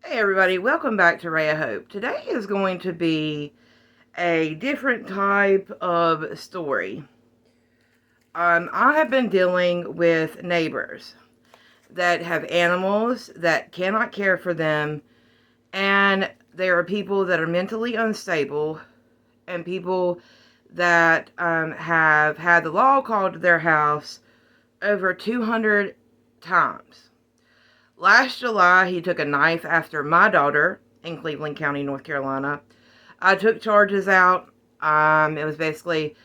Hey everybody, welcome back to Ray of Hope. Today is going to be a different type of story. I have been dealing with neighbors that have animals that cannot care for them, and there are people that are mentally unstable, and people that have had the law called to their house over 200 times. Last July, he took a knife after my daughter in Cleveland County, North Carolina. I took charges out. It was basically,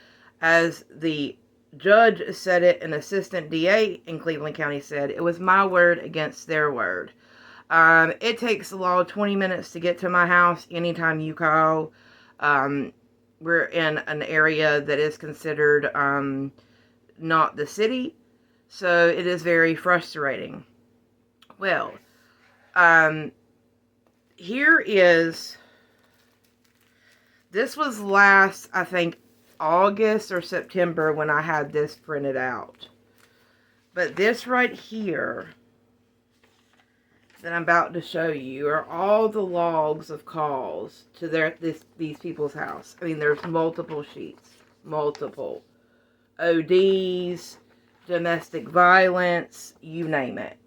as the judge said it, an assistant DA in Cleveland County said, it was my word against their word. It takes the law 20 minutes to get to my house anytime you call. We're in an area that is considered not the city, so it is very frustrating. Well, um, here is, this was last, I think, August or September when I had this printed out. But this right here that I'm about to show you are all the logs of calls to these people's house. I mean, there's multiple sheets, multiple ODs, domestic violence, you name it.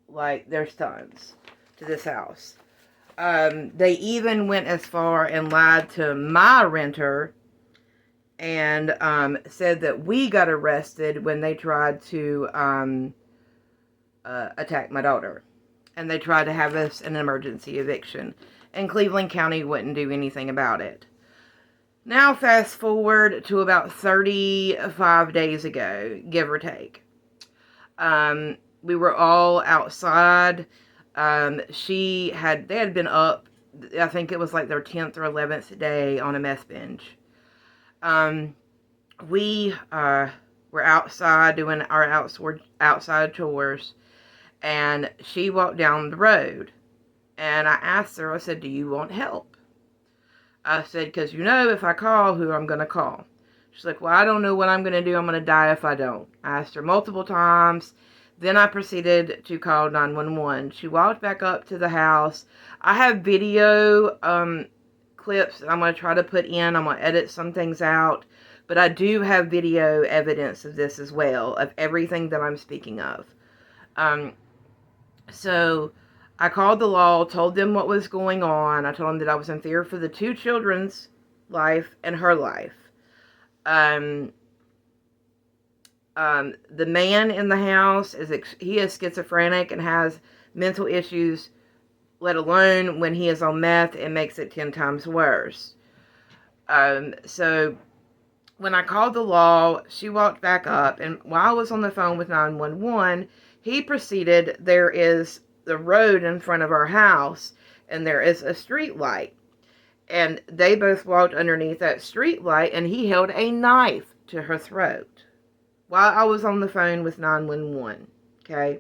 Like, there's tons to this house. They even went as far and lied to my renter and said that we got arrested when they tried to attack my daughter. And they tried to have us an emergency eviction. And Cleveland County wouldn't do anything about it. Now fast forward to about 35 days ago, give or take. We were all outside. They had been up, I think it was like their 10th or 11th day on a meth binge. We were outside doing our outside chores, and she walked down the road, and I asked her, I said, do you want help? I said, because if I call, who I'm going to call. She's like, well, I don't know what I'm going to do. I'm going to die if I don't. I asked her multiple times. Then I proceeded to call 911. She walked back up to the house. I have video clips that I'm going to try to put in. I'm going to edit some things out. But I do have video evidence of this as well, of everything that I'm speaking of. So I called the law, told them what was going on. I told them that I was in fear for the two children's life and her life. The man in the house he is schizophrenic and has mental issues, let alone when he is on meth, it makes it 10 times worse. So when I called the law, she walked back up, and while I was on the phone with 911, he proceeded, there is the road in front of our house, and there is a street light. And they both walked underneath that street light, and he held a knife to her throat while I was on the phone with 911, okay?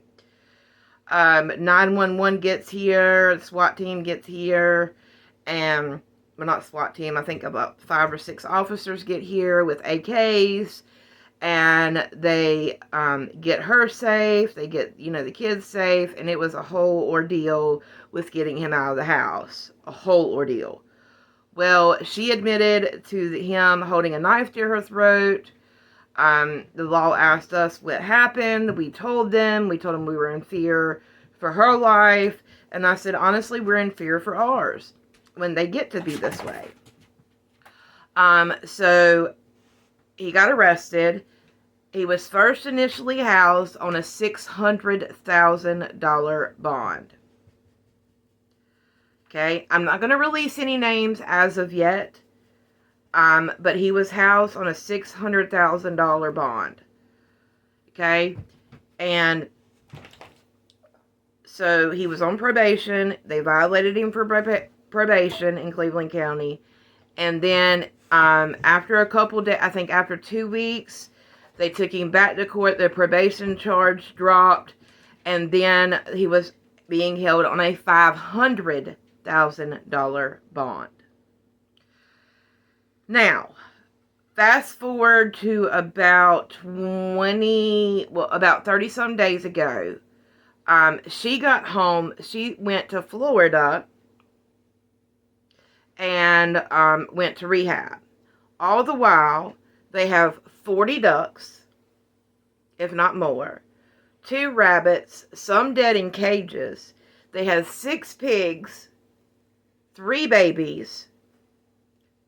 911 gets here, the SWAT team gets here, and, well, not SWAT team, I think about 5 or 6 officers get here with AKs, and they get her safe, they get, the kids safe, and it was a whole ordeal with getting him out of the house, a whole ordeal. Well, she admitted to him holding a knife to her throat. The law asked us what happened. We told them we were in fear for her life. And I said, honestly, we're in fear for ours when they get to be this way. So he got arrested. He was first initially housed on a $600,000 bond. Okay, I'm not going to release any names as of yet. But he was housed on a $600,000 bond. Okay? And so he was on probation. They violated him for probation in Cleveland County. And then after a couple days, I think after 2 weeks, they took him back to court. The probation charge dropped. And then he was being held on a $500,000 bond. Now, fast forward to about 30 some days ago, She got home. She went to Florida and went to rehab. All the while, they have 40 ducks, if not more, 2 rabbits, some dead in cages. They have 6 pigs, 3 babies,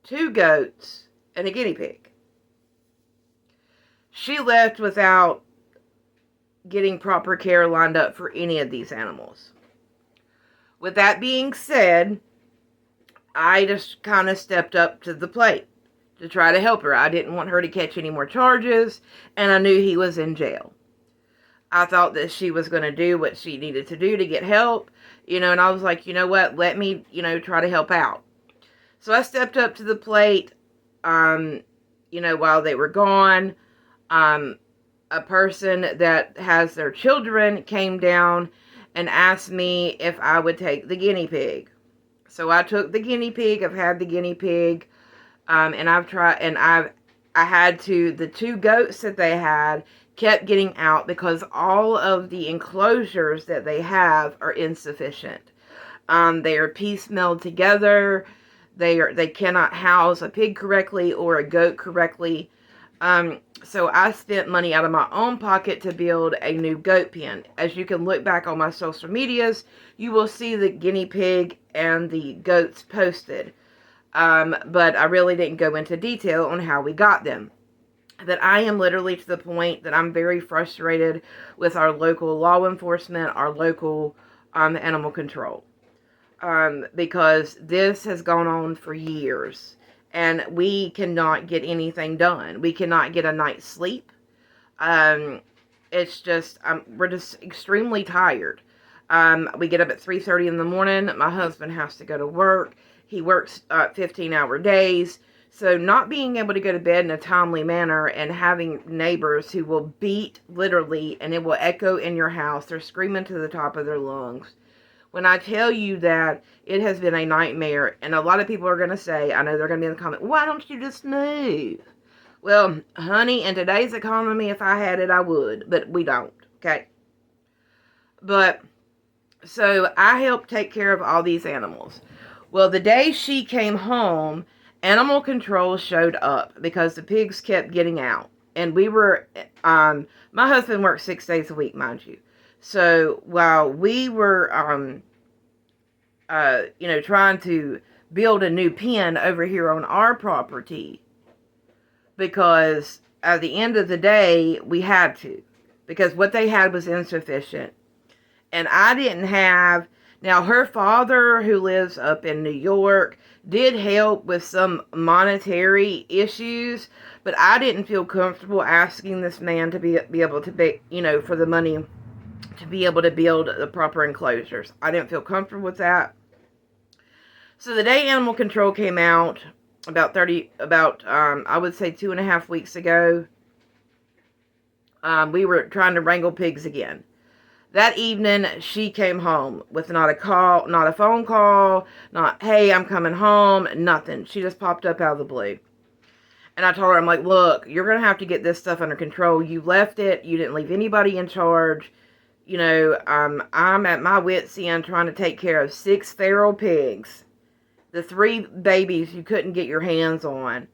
2 goats, and a guinea pig. She left without getting proper care lined up for any of these animals. With that being said, I just kind of stepped up to the plate to try to help her. I didn't want her to catch any more charges, and I knew he was in jail. I thought that she was going to do what she needed to do to get help, and I was like, you know what, let me, try to help out. So I stepped up to the plate, while they were gone. A person that has their children came down and asked me if I would take the guinea pig. So I took the guinea pig. I've had the guinea pig, and I've tried, and I had to, the 2 goats that they had kept getting out because all of the enclosures that they have are insufficient. They are piecemealed together. They cannot house a pig correctly or a goat correctly. So I spent money out of my own pocket to build a new goat pen. As you can look back on my social medias, you will see the guinea pig and the goats posted. But I really didn't go into detail on how we got them. That I am literally to the point that I'm very frustrated with our local law enforcement, our local animal control. Because this has gone on for years. And we cannot get anything done. We cannot get a night's sleep. It's just, we're just extremely tired. We get up at 3:30 in the morning. My husband has to go to work. He works 15-hour days. So not being able to go to bed in a timely manner and having neighbors who will beat literally, and it will echo in your house. They're screaming to the top of their lungs. When I tell you that it has been a nightmare, and a lot of people are going to say, I know they're going to be in the comment, why don't you just move? Well, honey, in today's economy, if I had it, I would, but we don't, okay? But, so I helped take care of all these animals. Well, the day she came home, animal control showed up because the pigs kept getting out. And we were, my husband works 6 days a week, mind you. So while we were, trying to build a new pen over here on our property, because at the end of the day, we had to, because what they had was insufficient. And I didn't have, now her father, who lives up in New York, did help with some monetary issues, but I didn't feel comfortable asking this man to be able to be, for the money to be able to build the proper enclosures. I didn't feel comfortable with that. So the day animal control came out, I would say 2.5 weeks ago, we were trying to wrangle pigs again. That evening, she came home with not a phone call, not, hey, I'm coming home, nothing. She just popped up out of the blue. And I told her, I'm like, look, you're going to have to get this stuff under control. You left it. You didn't leave anybody in charge. I'm at my wit's end trying to take care of 6 feral pigs. The 3 babies you couldn't get your hands on.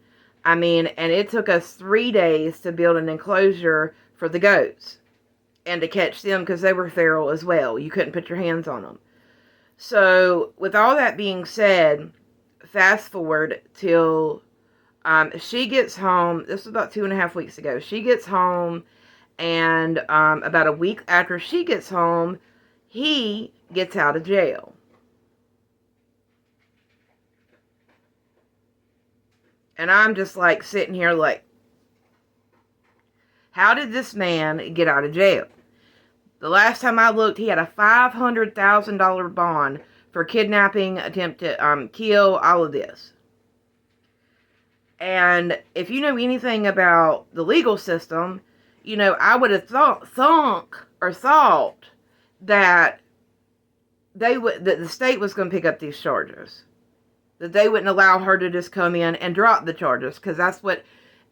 And it took us 3 days to build an enclosure for the goats. And to catch them because they were feral as well. You couldn't put your hands on them. So, with all that being said, fast forward till she gets home. This was about 2.5 weeks ago. She gets home. And about a week after she gets home, he gets out of jail. And I'm just like sitting here like, how did this man get out of jail? The last time I looked, he had a $500,000 bond for kidnapping, attempt to kill, all of this. And if you know anything about the legal system, I would have thought that that the state was going to pick up these charges. That they wouldn't allow her to just come in and drop the charges. Because that's what,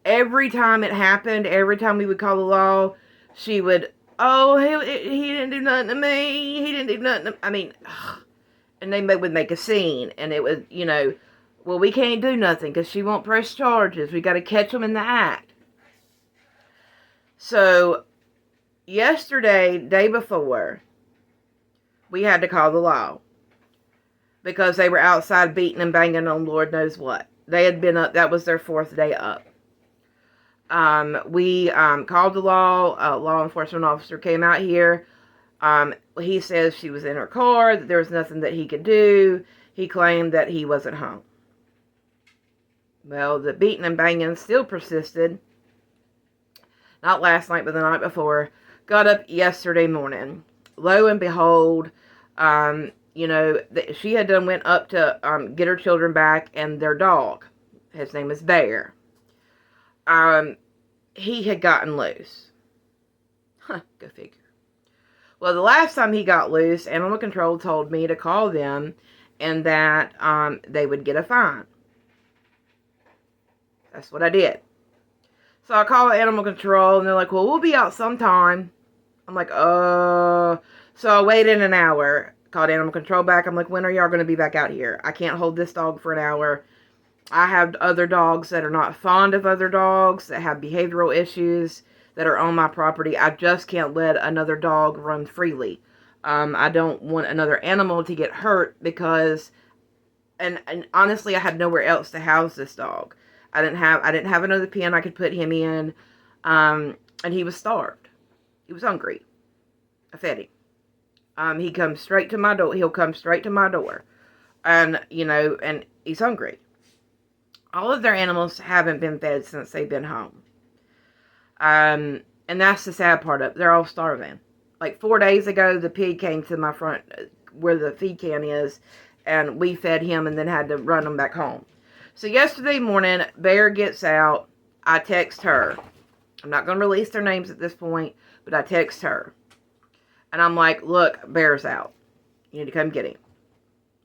every time it happened, every time we would call the law, she would oh, he didn't do nothing to me. He didn't do nothing to, I mean, and they would make a scene, and it was, well, we can't do nothing because she won't press charges. We got to catch them in the act. So, yesterday, day before, we had to call the law because they were outside beating and banging on Lord knows what. They had been up, that was their 4th day up. We called the law. A law enforcement officer came out here. He says she was in her car, that there was nothing that he could do. He claimed that he wasn't home. Well, the beating and banging still persisted. Not last night, but the night before. Got up yesterday morning. Lo and behold, she had went up to get her children back and their dog. His name is Bear. He had gotten loose. Huh, go figure. Well, the last time he got loose, Animal Control told me to call them and that they would get a fine. That's what I did. So I called Animal Control, and they're like, well, we'll be out sometime. I'm like, oh. So I waited an hour, called Animal Control back. I'm like, when are y'all going to be back out here? I can't hold this dog for an hour. I have other dogs that are not fond of other dogs, that have behavioral issues, that are on my property. I just can't let another dog run freely. I don't want another animal to get hurt because, and honestly, I had nowhere else to house this dog. I didn't have another pen I could put him in, and he was starved. He was hungry. I fed him. He comes straight to my door. He'll come straight to my door, and and he's hungry. All of their animals haven't been fed since they've been home. And that's the sad part of it. They're all starving. Like 4 days ago, the pig came to my front where the feed can is, and we fed him and then had to run him back home. So yesterday morning, Bear gets out. I text her. I'm not going to release their names at this point, but I text her. And I'm like, look, Bear's out. You need to come get him.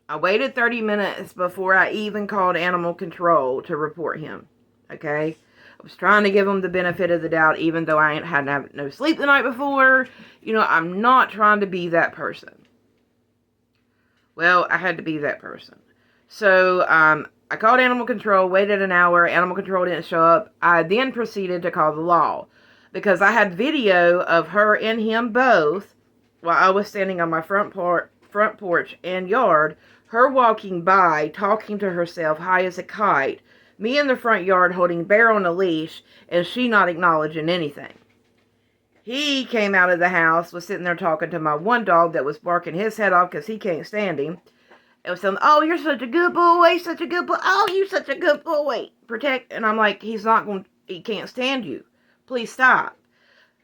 I waited 30 minutes before I even called Animal Control to report him. Okay? I was trying to give them the benefit of the doubt, even though I hadn't no sleep the night before. I'm not trying to be that person. Well, I had to be that person. So, I called Animal Control, waited an hour. Animal Control didn't show up. I then proceeded to call the law because I had video of her and him both while I was standing on my front porch and yard, her walking by, talking to herself high as a kite, me in the front yard holding Bear on a leash, and she not acknowledging anything. He came out of the house, was sitting there talking to my one dog that was barking his head off because he can't stand him. It was saying, oh, you're such a good boy, such a good boy. Oh, you're such a good boy. Protect. And I'm like, he can't stand you. Please stop.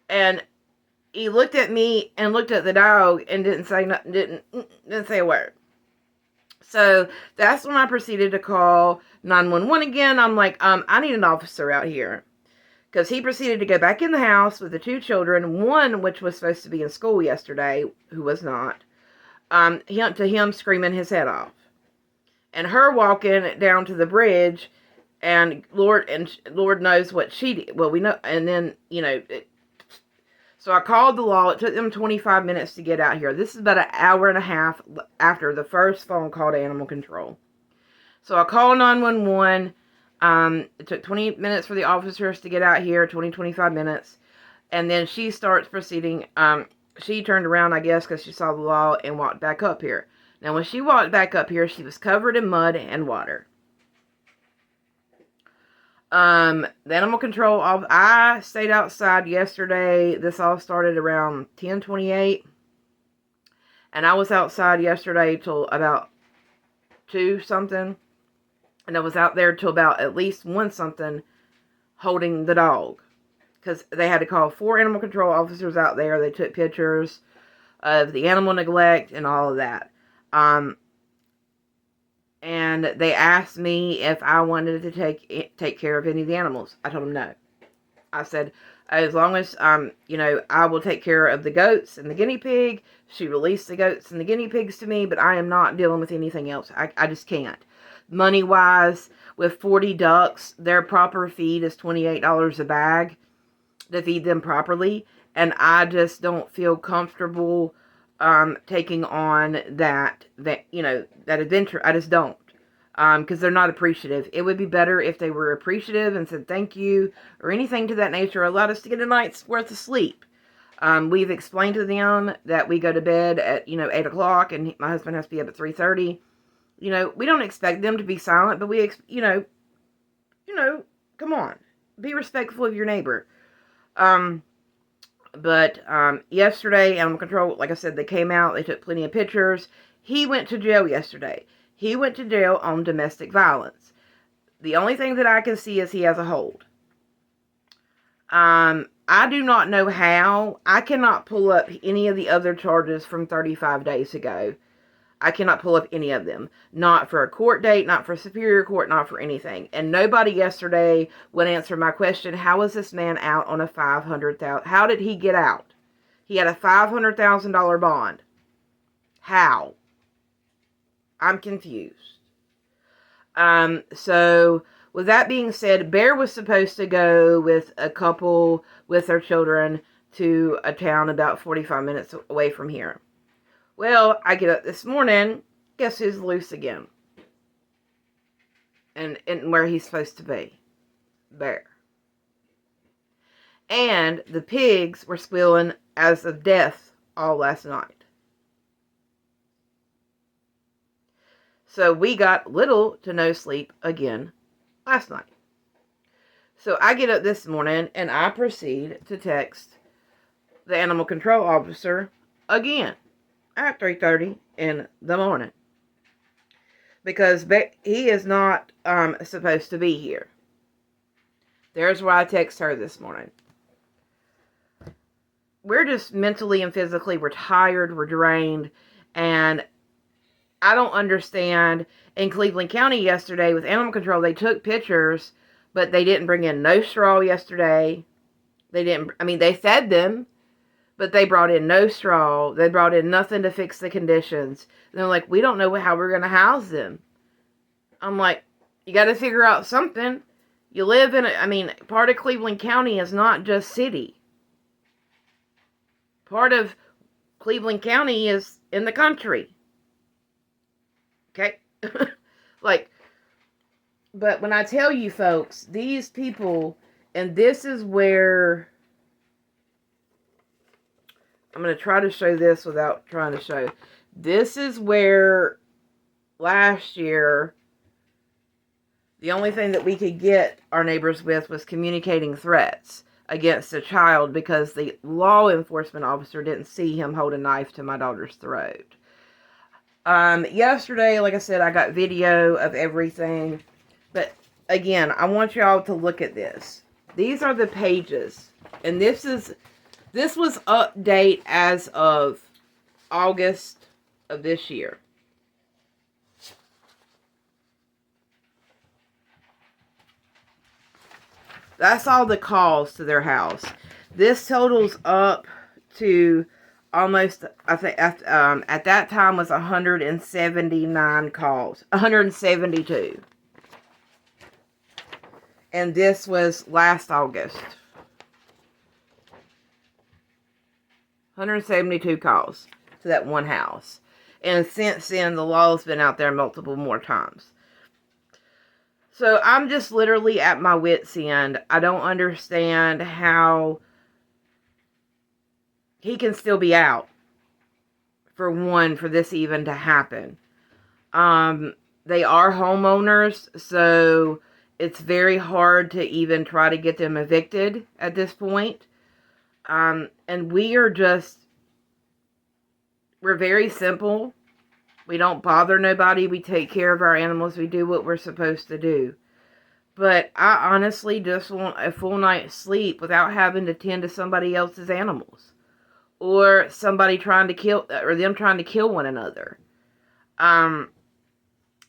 And he looked at me and looked at the dog and didn't say nothing, didn't say a word. So that's when I proceeded to call 911 again. I'm like, I need an officer out here. Because he proceeded to go back in the house with the 2 children, one which was supposed to be in school yesterday, who was not. Him screaming his head off. And her walking down to the bridge, and Lord knows what she did. Well, we know, and then, so I called the law. It took them 25 minutes to get out here. This is about an hour and a half after the first phone call to Animal Control. So I called 911. It took 20 minutes for the officers to get out here, 25 minutes. And then she starts proceeding. She turned around, I guess, because she saw the law and walked back up here. Now, when she walked back up here, she was covered in mud and water. The Animal Control, I stayed outside yesterday. This all started around 10:28. And I was outside yesterday till about 2 something. And I was out there till about at least 1 something holding the dog. Because they had to call 4 Animal Control officers out there. They took pictures of the animal neglect and all of that. And they asked me if I wanted to take care of any of the animals. I told them no. I said, as long as, I will take care of the goats and the guinea pig. She released the goats and the guinea pigs to me, but I am not dealing with anything else. I just can't. Money-wise, with 40 ducks, their proper feed is $28 a bag to feed them properly. And I just don't feel comfortable taking on that adventure. I just don't. Because they're not appreciative. It would be better if they were appreciative and said thank you or anything to that nature, allowed us to get a night's worth of sleep. We've explained to them that we go to bed at 8 o'clock, and my husband has to be up at 3:30. We don't expect them to be silent, but we come on, be respectful of your neighbor. But yesterday, animal control, like I said, they came out, they took plenty of pictures. He went to jail yesterday. He went to jail on domestic violence. The only thing that I can see is he has a hold. I do not know how. I cannot pull up any of the other charges from 35 days ago. I cannot pull up any of them. Not for a court date, not for Superior Court, not for anything. And nobody yesterday would answer my question, how is this man out on a $500,000? How did he get out? He had a $500,000 bond. How? I'm confused. So, with that being said, Bear was supposed to go with a couple with their children to a town about 45 minutes away from here. Well, I get up this morning, guess who's loose again? And where he's supposed to be. Bear. And the pigs were squealing as of death all last night. So we got little to no sleep again last night. So I get up this morning and I proceed to text the animal control officer again at 3:30 in the morning. Because he is not supposed to be here. There's why I text her this morning. We're just mentally and physically, we're tired, we're drained, and I don't understand. In Cleveland County yesterday with animal control, they took pictures, but they didn't bring in no straw yesterday. They fed them, but they brought in no straw. They brought in nothing to fix the conditions. And they're like, we don't know how we're going to house them. I'm like, you got to figure out something. You live in part of Cleveland County is not just city. Part of Cleveland County is in the country. Okay? But when I tell you folks, these people, and this is where, I'm going to try to show this without trying to show. This is where last year, the only thing that we could get our neighbors with was communicating threats against a child because the law enforcement officer didn't see him hold a knife to my daughter's throat. Yesterday, like I said, I got video of everything. But again, I want y'all to look at this. These are the pages. And this was update as of August of this year. That's all the calls to their house. This totals up to almost, I think, at that time was 179 calls. 172. And this was last August. 172 calls to that one house. And since then, the law's been out there multiple more times. So I'm just literally at my wit's end. I don't understand how he can still be out. For this even to happen. They are homeowners, so it's very hard to even try to get them evicted at this point. And we're very simple. We don't bother nobody. We take care of our animals. We do what we're supposed to do. But I honestly just want a full night's sleep without having to tend to somebody else's animals. Or somebody trying to kill, or them trying to kill one another. And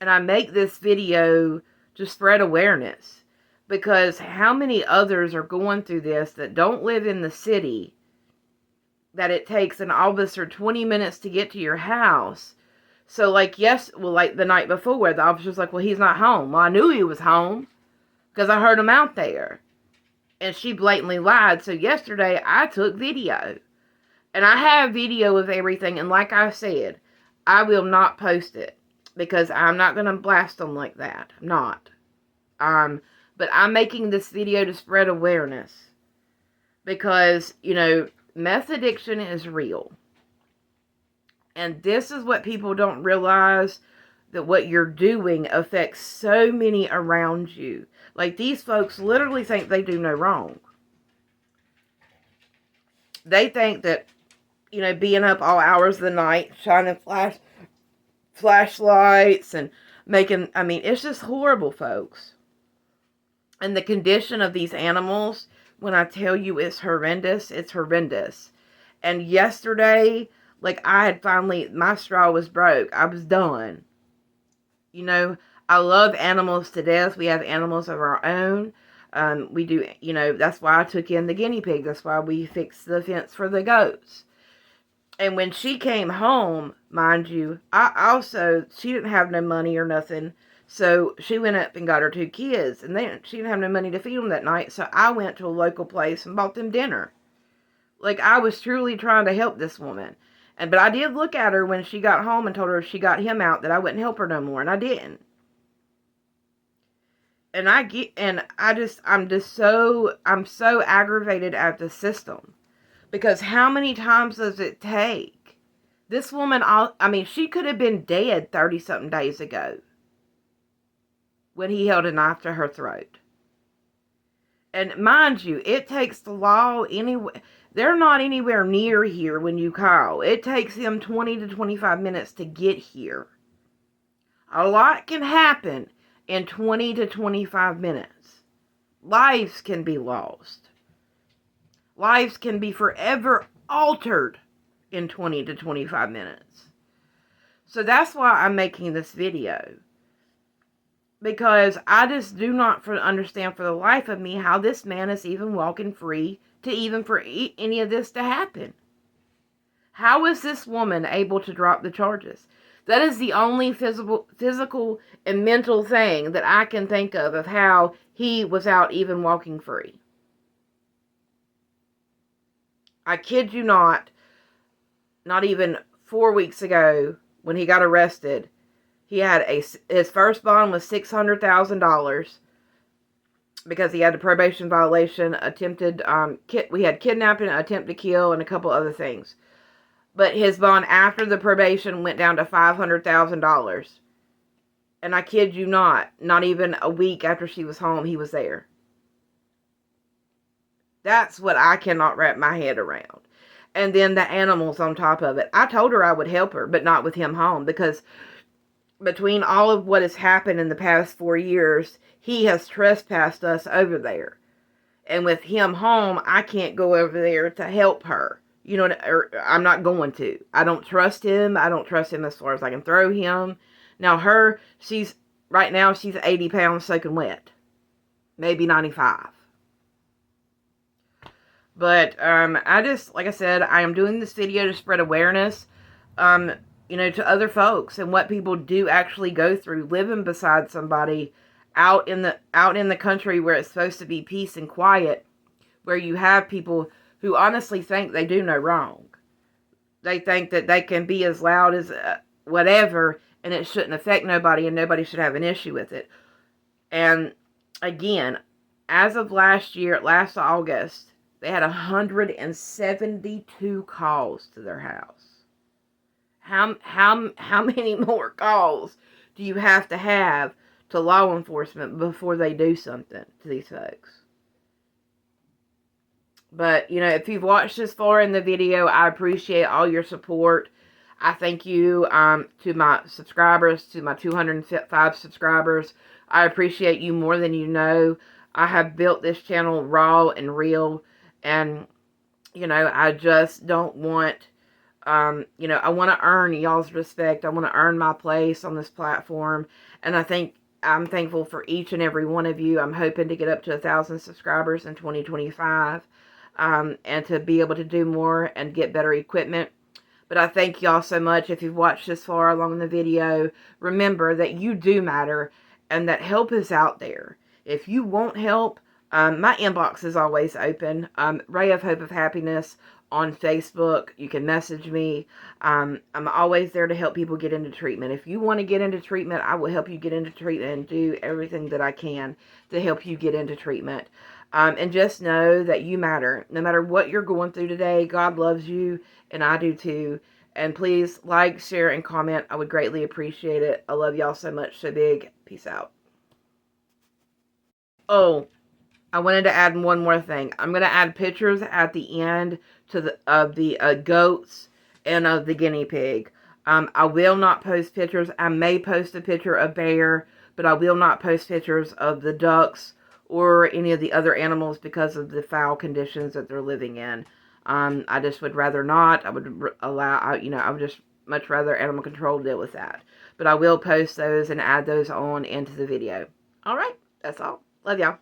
I make this video to spread awareness. Because how many others are going through this that don't live in the city, that it takes an officer 20 minutes to get to your house. So like the night before, the officer's like, well, he's not home. Well, I knew he was home because I heard him out there. And she blatantly lied. So yesterday I took video. And I have video of everything. And like I said, I will not post it. Because I'm not going to blast them like that. I'm not. But I'm making this video to spread awareness. Because, you know, meth addiction is real. And this is what people don't realize, that what you're doing affects so many around you. Like, these folks literally think they do no wrong. They think that, you know, being up all hours of the night, shining flashlights and making, I mean, it's just horrible, folks. And the condition of these animals, when I tell you it's horrendous, it's horrendous. And yesterday, like, I had finally, my straw was broke. I was done. You know, I love animals to death. We have animals of our own. We do, you know, that's why I took in the guinea pig. That's why we fixed the fence for the goats. And when she came home, mind you, she didn't have no money or nothing. So she went up and got her 2 kids. And she didn't have no money to feed them that night. So I went to a local place and bought them dinner. Like, I was truly trying to help this woman. But I did look at her when she got home and told her if she got him out that I wouldn't help her no more. And I didn't. And I'm so aggravated at the system. Because how many times does it take? This woman, I mean, she could have been dead 30-something days ago. When he held a knife to her throat. And mind you, it takes the law anyway. They're not anywhere near here when you call. It takes them 20 to 25 minutes to get here. A lot can happen in 20 to 25 minutes. Lives can be lost. Lives can be forever altered in 20 to 25 minutes. So that's why I'm making this video. Because I just do not understand for the life of me how this man is even walking free to even for any of this to happen. How is this woman able to drop the charges? That is the only physical and mental thing that I can think of how he was out even walking free. I kid you not even 4 weeks ago when he got arrested, he had his first bond was $600,000 because he had a probation violation, we had kidnapping, attempt to kill, and a couple other things. But his bond after the probation went down to $500,000. And I kid you not even a week after she was home, he was there. That's what I cannot wrap my head around. And then the animals on top of it. I told her I would help her, but not with him home, because between all of what has happened in the past 4 years, he has trespassed us over there. And with him home, I can't go over there to help her. You know, or I'm not going to. I don't trust him. I don't trust him as far as I can throw him. Now right now she's 80 pounds soaking wet. Maybe 95. But, like I said, I am doing this video to spread awareness, you know, to other folks and what people do actually go through living beside somebody out in the country where it's supposed to be peace and quiet, where you have people who honestly think they do no wrong. They think that they can be as loud as whatever, and it shouldn't affect nobody, and nobody should have an issue with it. And again, as of last August, they had 172 calls to their house. How many more calls do you have to law enforcement before they do something to these folks? But, you know, if you've watched this far in the video, I appreciate all your support. I thank you to my subscribers, to my 205 subscribers. I appreciate you more than you know. I have built this channel raw and real. And, you know, I just don't want, you know, I want to earn y'all's respect. I want to earn my place on this platform. And I'm thankful for each and every one of you. I'm hoping to get up to 1,000 subscribers in 2025. And to be able to do more and get better equipment. But I thank y'all so much. If you've watched this far along in the video, remember that you do matter and that help is out there. If you want help, My inbox is always open. Ray of Hope of Happiness on Facebook. You can message me. I'm always there to help people get into treatment. If you want to get into treatment, I will help you get into treatment and do everything that I can to help you get into treatment. And just know that you matter. No matter what you're going through today, God loves you, and I do too. And please like, share, and comment. I would greatly appreciate it. I love y'all so much. So big. Peace out. Oh, I wanted to add one more thing. I'm going to add pictures at the end to the of the goats and of the guinea pig. I will not post pictures. I may post a picture of bear, but I will not post pictures of the ducks or any of the other animals because of the foul conditions that they're living in. I just would rather not. I would allow, I would just much rather animal control deal with that. But I will post those and add those on into the video. All right, that's all. Love y'all.